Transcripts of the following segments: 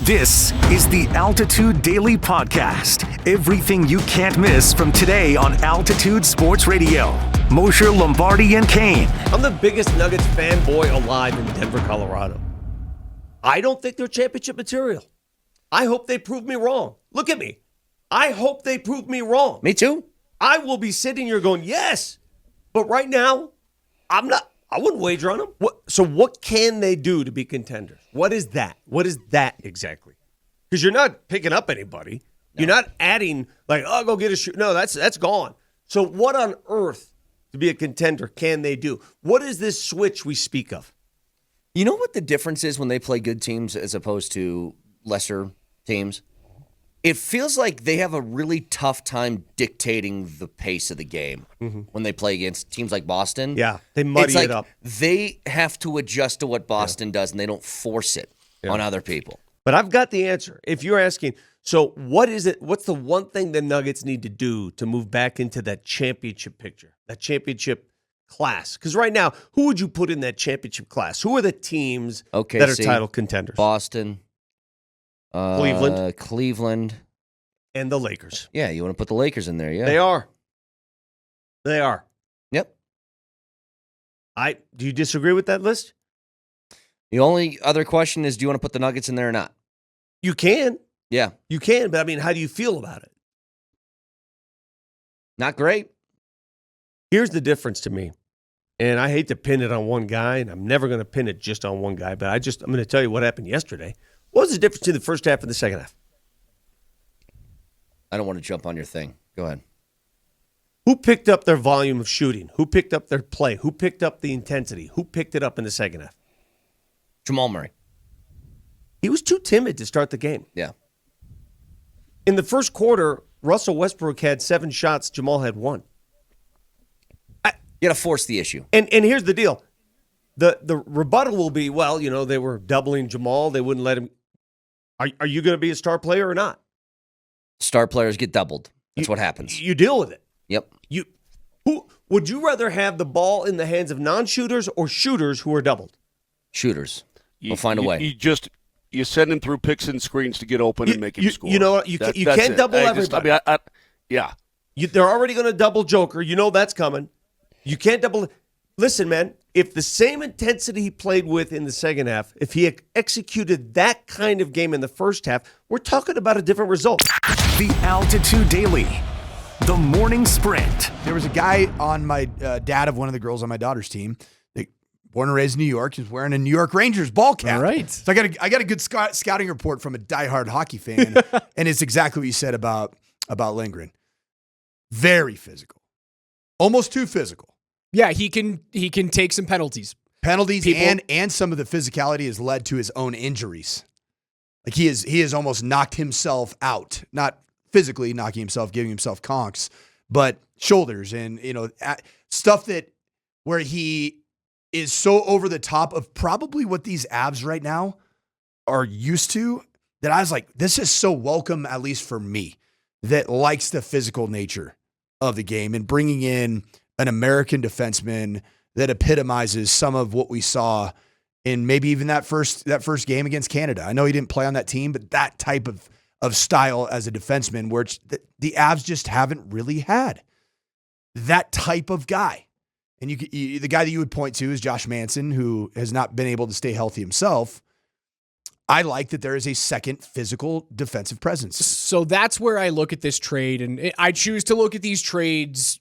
This is the Altitude Daily Podcast. Everything you can't miss from today on Altitude Sports Radio. Mosher, Lombardi, and Kane. I'm the biggest Nuggets fanboy alive in Denver, Colorado. I don't think they're championship material. I hope they prove me wrong. Look at me. I hope they prove me wrong. Me too. I will be sitting here going, yes. But right now, I wouldn't wager on them. So what can they do to be contenders? What is that? What is that exactly? Because you're not picking up anybody. No. You're not adding, like, oh, go get a shoot. No, that's gone. So what on earth to be a contender can they do? What is this switch we speak of? You know what the difference is when they play good teams as opposed to lesser teams? It feels like they have a really tough time dictating the pace of the game when they play against teams like Boston. Yeah, they muddy it up. They have to adjust to what Boston does, and they don't force it on other people. But I've got the answer. If you're asking, so what is it? What's the one thing the Nuggets need to do to move back into that championship picture, that championship class? Because right now, who would you put in that championship class? Who are the teams that are title contenders? Boston. Cleveland. And the Lakers. Yeah, you want to put the Lakers in there, yeah. They are. Yep. Do you disagree with that list? The only other question is, do you want to put the Nuggets in there or not? You can. Yeah. You can, but I mean, how do you feel about it? Not great. Here's the difference to me. And I hate to pin it on one guy, and I'm never going to pin it just on one guy, but I'm going to tell you what happened yesterday. What was the difference between the first half and the second half? I don't want to jump on your thing. Go ahead. Who picked up their volume of shooting? Who picked up their play? Who picked up the intensity? Who picked it up in the second half? Jamal Murray. He was too timid to start the game. Yeah. In the first quarter, Russell Westbrook had 7 shots. Jamal had 1. You got to force the issue. And here's the deal. The rebuttal will be, well, they were doubling Jamal. They wouldn't let him. Are you going to be a star player or not? Star players get doubled. That's what happens. You deal with it. Yep. Who would you rather have the ball in the hands of non-shooters or shooters who are doubled? Shooters. We'll find a way. You send him through picks and screens to get open and make him score. You know what? You can't double everybody. Yeah. They're already going to double Joker. You know that's coming. You can't double. Listen, man, if the same intensity he played with in the second half, if he executed that kind of game in the first half, we're talking about a different result. The Altitude Daily. The Morning Sprint. There was a guy on my dad of one of the girls on my daughter's team, born and raised in New York. He's wearing a New York Rangers ball cap. All right. So I got a good scouting report from a diehard hockey fan, and it's exactly what you said about Lindgren. Very physical, almost too physical. Yeah, he can take some penalties. And some of the physicality has led to his own injuries. Like he has almost knocked himself out, not physically knocking himself, giving himself conks, but shoulders and stuff where he is so over the top of probably what these Avs right now are used to, that I was like, this is so welcome, at least for me, that likes the physical nature of the game, and bringing in an American defenseman that epitomizes some of what we saw in maybe even that first game against Canada. I know he didn't play on that team, but that type of style as a defenseman, where the Avs just haven't really had that type of guy. And the guy that you would point to is Josh Manson, who has not been able to stay healthy himself. I like that there is a second physical defensive presence. So that's where I look at this trade, and I choose to look at these trades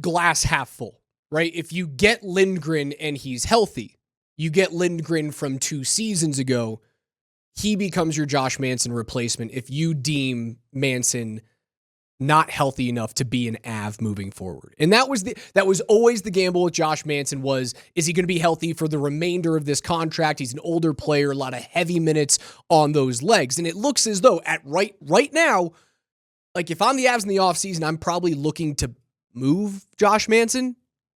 glass half full, right? If you get Lindgren and he's healthy, you get Lindgren from 2 seasons ago, he becomes your Josh Manson replacement if you deem Manson not healthy enough to be an Av moving forward. And that was always the gamble with Josh Manson is he going to be healthy for the remainder of this contract? He's an older player, a lot of heavy minutes on those legs. And it looks as though at right now, like if I'm the Avs in the offseason, I'm probably looking to move Josh Manson,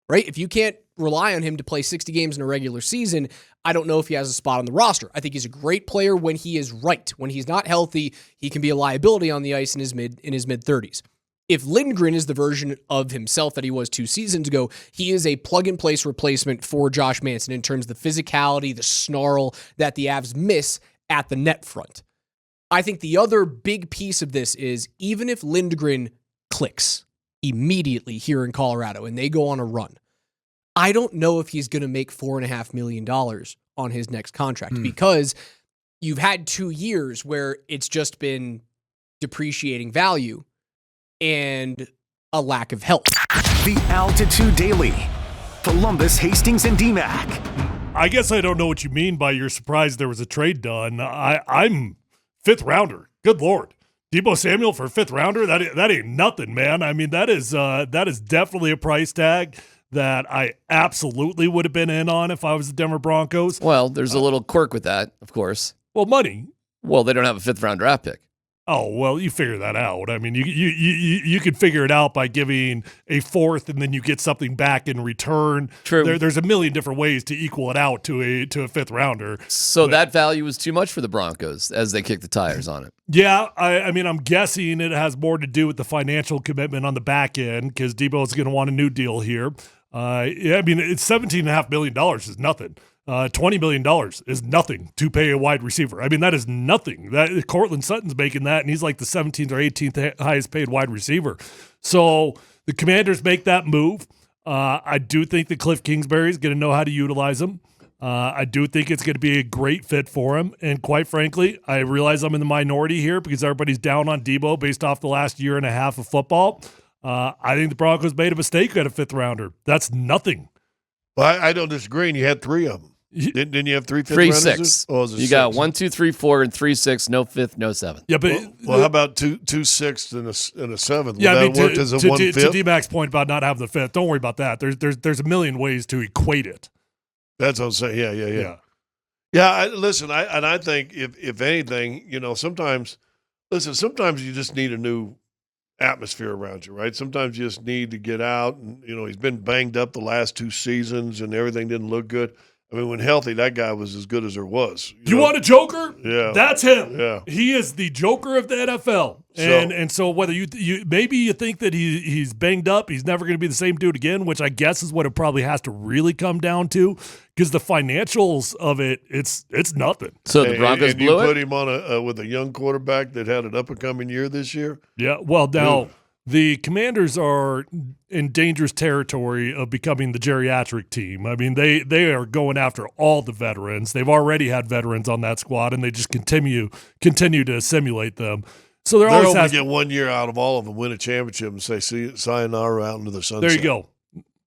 right? If you can't rely on him to play 60 games in a regular season, I don't know if he has a spot on the roster. I think he's a great player when he is right. When he's not healthy, he can be a liability on the ice in his mid-30s. If Lindgren is the version of himself that he was 2 seasons ago, he is a plug-and-place replacement for Josh Manson in terms of the physicality, the snarl that the Avs miss at the net front. I think the other big piece of this is even if Lindgren clicks immediately here in Colorado and they go on a run, I don't know if he's going to make $4.5 million on his next contract because you've had 2 years where it's just been depreciating value and a lack of health. The Altitude Daily. Polumbus, Hastings, and DMAC. I guess I don't know what you mean by you're surprised there was a trade done. I'm fifth rounder. Good Lord. Deebo Samuel for fifth rounder? That ain't nothing, man. I mean, that is definitely a price tag that I absolutely would have been in on if I was the Denver Broncos. Well, there's a little quirk with that, of course. Well, money. Well, they don't have a fifth-round draft pick. Oh, well, you figure that out. I mean, you could figure it out by giving a fourth and then you get something back in return. True. There's a million different ways to equal it out to a fifth rounder. So that value was too much for the Broncos as they kick the tires on it. Yeah, I mean, I'm guessing it has more to do with the financial commitment on the back end because Deebo is going to want a new deal here. Yeah, I mean, it's $17.5 million is nothing. $20 million is nothing to pay a wide receiver. I mean, that is nothing. That Cortland Sutton's making that, and he's like the 17th or 18th highest paid wide receiver. So the Commanders make that move. I do think that Cliff Kingsbury is going to know how to utilize him. I do think it's going to be a great fit for him. And quite frankly, I realize I'm in the minority here because everybody's down on Deebo based off the last year and a half of football. I think the Broncos made a mistake at a fifth rounder. That's nothing. Well, I don't disagree, and you had 3 of them. Didn't you have 3 fifth rounders? 3-6. Oh, you got 1, 2, 3, 4, and 3-6. No fifth, no seventh. Yeah, but well, how about two sixths and a seventh? Yeah, Would that work as a to 1/5? To D-Mac's point about not having the fifth, don't worry about that. There's a million ways to equate it. That's what I'm saying. Yeah. Listen, I think if anything, sometimes you just need a new atmosphere around you, right? Sometimes you just need to get out, and he's been banged up the last 2 seasons, and everything didn't look good. I mean, when healthy, that guy was as good as there was. You want a joker? Yeah. That's him. Yeah. He is the joker of the NFL. And so whether you maybe you think that he's banged up, he's never going to be the same dude again, which I guess is what it probably has to really come down to, because the financials of it's nothing. So the Broncos blew it? You put him on with a young quarterback that had an up-and-coming year this year? Yeah, well, now the Commanders are in dangerous territory of becoming the geriatric team. I mean, they are going after all the veterans. They've already had veterans on that squad, and they just continue to assimilate them. So they're always hoping to get 1 year out of all of them, win a championship, and say sayonara out into the sunset. There you go.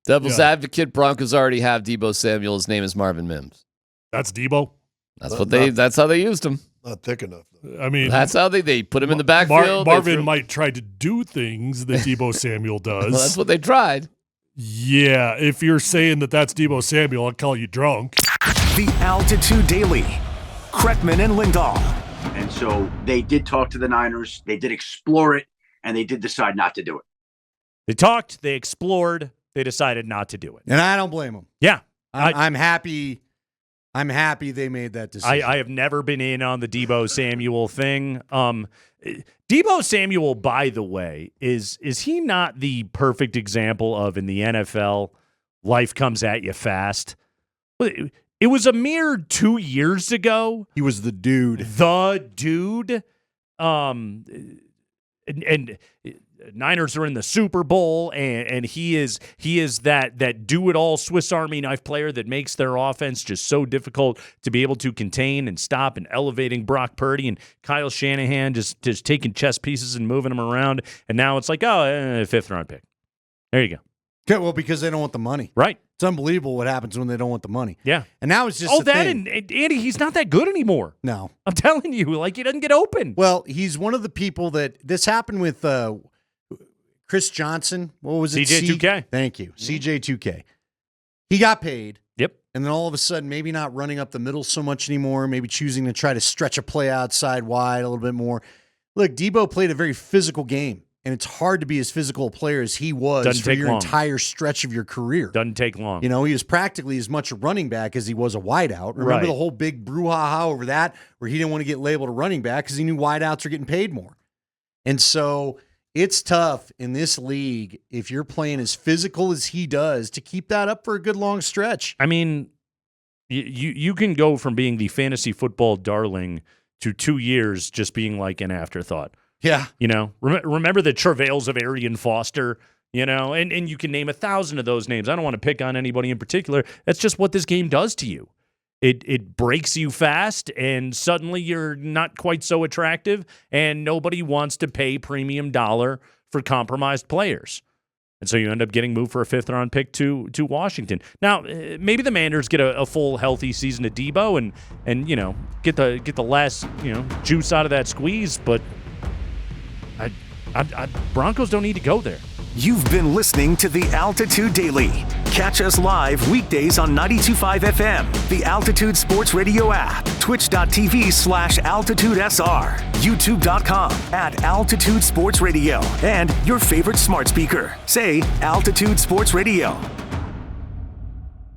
Devil's advocate, Broncos already have Deebo Samuel. His name is Marvin Mims. That's Deebo? That's how they used him. Not thick enough. I mean, that's how they put him in the backfield. Marvin might try to do things that Deebo Samuel does. Well, that's what they tried. Yeah, if you're saying that that's Deebo Samuel, I'll call you drunk. The Altitude Daily. Kretman and Lindahl. And so they did talk to the Niners. They did explore it, and they did decide not to do it. They talked, they explored, they decided not to do it. And I don't blame them. Yeah. I'm happy. I'm happy they made that decision. I have never been in on the Deebo Samuel thing. Deebo Samuel, by the way, is he not the perfect example of, in the NFL, life comes at you fast? It was a mere 2 years ago. He was the dude. The dude. And Niners are in the Super Bowl, and he is that do-it-all Swiss Army knife player that makes their offense just so difficult to be able to contain and stop, and elevating Brock Purdy and Kyle Shanahan just taking chess pieces and moving them around. And now it's like, fifth-round pick. There you go. Okay, well, because they don't want the money. Right. It's unbelievable what happens when they don't want the money. Yeah. And now it's just and Andy, he's not that good anymore. No. I'm telling you, he doesn't get open. Well, he's one of the people that this happened with Chris Johnson. What was it? CJ2K. Thank you. CJ2K. He got paid. Yep. And then all of a sudden, maybe not running up the middle so much anymore, maybe choosing to try to stretch a play outside wide a little bit more. Look, Deebo played a very physical game. And it's hard to be as physical a player as he was for your entire stretch of your career. Doesn't take long. He was practically as much a running back as he was a wideout. Remember the whole big brouhaha over that, where he didn't want to get labeled a running back because he knew wideouts are getting paid more. And so it's tough in this league, if you're playing as physical as he does, to keep that up for a good long stretch. I mean, you can go from being the fantasy football darling to 2 years just being like an afterthought. Yeah. You know, remember the travails of Arian Foster, you know, and you can name 1,000 of those names. I don't want to pick on anybody in particular. That's just what this game does to you. It breaks you fast, and suddenly you're not quite so attractive, and nobody wants to pay premium dollar for compromised players. And so you end up getting moved for a 5th-round pick to Washington. Now, maybe the Manders get a full, healthy season of Deebo and you know, get the last, you know, juice out of that squeeze, but Broncos don't need to go there. You've been listening to the Altitude Daily. Catch us live weekdays on 92.5 FM, the Altitude Sports Radio app, twitch.tv/AltitudeSR, youtube.com @Altitude Sports Radio, and your favorite smart speaker. Say Altitude Sports Radio.